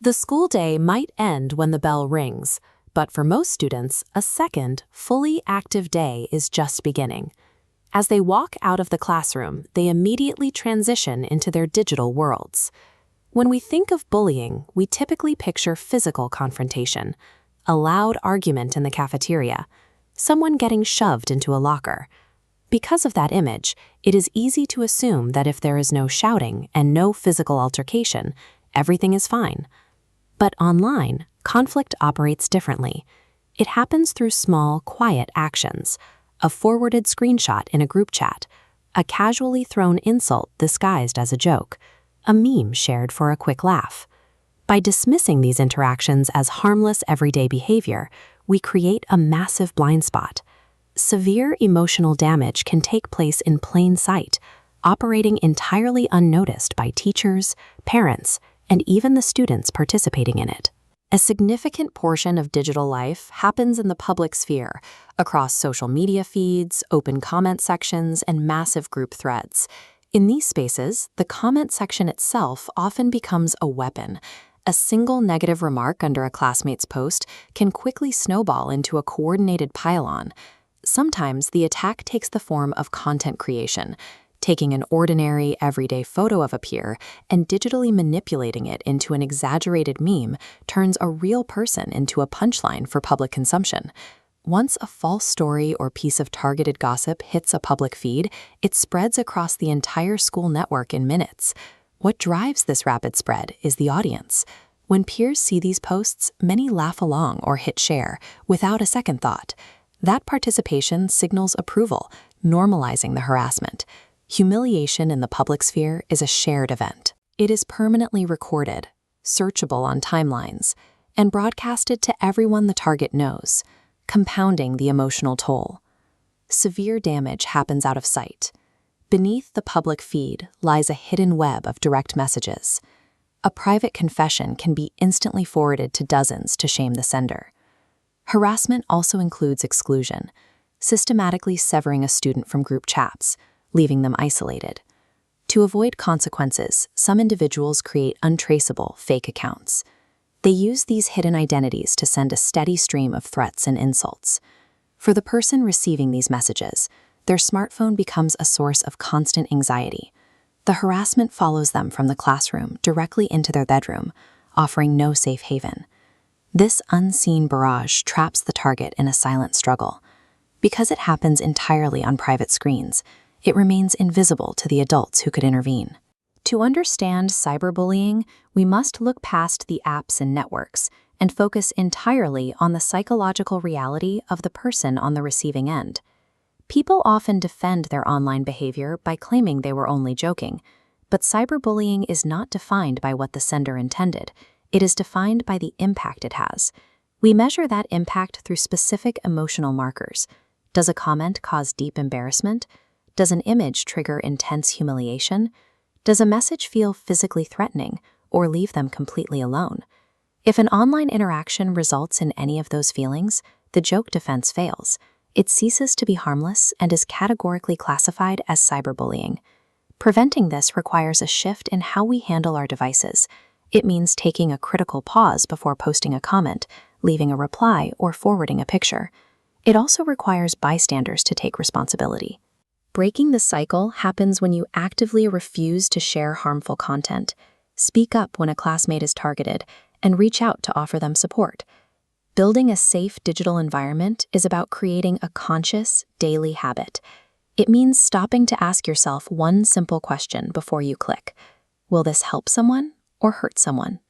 The school day might end when the bell rings, but for most students, a second, fully active day is just beginning. As they walk out of the classroom, they immediately transition into their digital worlds. When we think of bullying, we typically picture physical confrontation, a loud argument in the cafeteria, someone getting shoved into a locker. Because of that image, it is easy to assume that if there is no shouting and no physical altercation, everything is fine. But online, conflict operates differently. It happens through small, quiet actions, a forwarded screenshot in a group chat, a casually thrown insult disguised as a joke, a meme shared for a quick laugh. By dismissing these interactions as harmless everyday behavior, we create a massive blind spot. Severe emotional damage can take place in plain sight, operating entirely unnoticed by teachers, parents, and even the students participating in it. A significant portion of digital life happens in the public sphere, across social media feeds, open comment sections, and massive group threads. In these spaces, the comment section itself often becomes a weapon. A single negative remark under a classmate's post can quickly snowball into a coordinated pile-on. Sometimes the attack takes the form of content creation, taking an ordinary, everyday photo of a peer and digitally manipulating it into an exaggerated meme turns a real person into a punchline for public consumption. Once a false story or piece of targeted gossip hits a public feed, it spreads across the entire school network in minutes. What drives this rapid spread is the audience. When peers see these posts, many laugh along or hit share without a second thought. That participation signals approval, normalizing the harassment. Humiliation in the public sphere is a shared event. It is permanently recorded, searchable on timelines, and broadcasted to everyone the target knows, compounding the emotional toll. Severe damage happens out of sight. Beneath the public feed lies a hidden web of direct messages. A private confession can be instantly forwarded to dozens to shame the sender. Harassment also includes exclusion, systematically severing a student from group chats, leaving them isolated. To avoid consequences, some individuals create untraceable, fake accounts. They use these hidden identities to send a steady stream of threats and insults. For the person receiving these messages, their smartphone becomes a source of constant anxiety. The harassment follows them from the classroom directly into their bedroom, offering no safe haven. This unseen barrage traps the target in a silent struggle. Because it happens entirely on private screens, it remains invisible to the adults who could intervene. To understand cyberbullying, we must look past the apps and networks and focus entirely on the psychological reality of the person on the receiving end. People often defend their online behavior by claiming they were only joking, but cyberbullying is not defined by what the sender intended. It is defined by the impact it has. We measure that impact through specific emotional markers. Does a comment cause deep embarrassment? Does an image trigger intense humiliation? Does a message feel physically threatening or leave them completely alone? If an online interaction results in any of those feelings, the joke defense fails. It ceases to be harmless and is categorically classified as cyberbullying. Preventing this requires a shift in how we handle our devices. It means taking a critical pause before posting a comment, leaving a reply, or forwarding a picture. It also requires bystanders to take responsibility. Breaking the cycle happens when you actively refuse to share harmful content, speak up when a classmate is targeted, and reach out to offer them support. Building a safe digital environment is about creating a conscious, daily habit. It means stopping to ask yourself one simple question before you click. Will this help someone or hurt someone?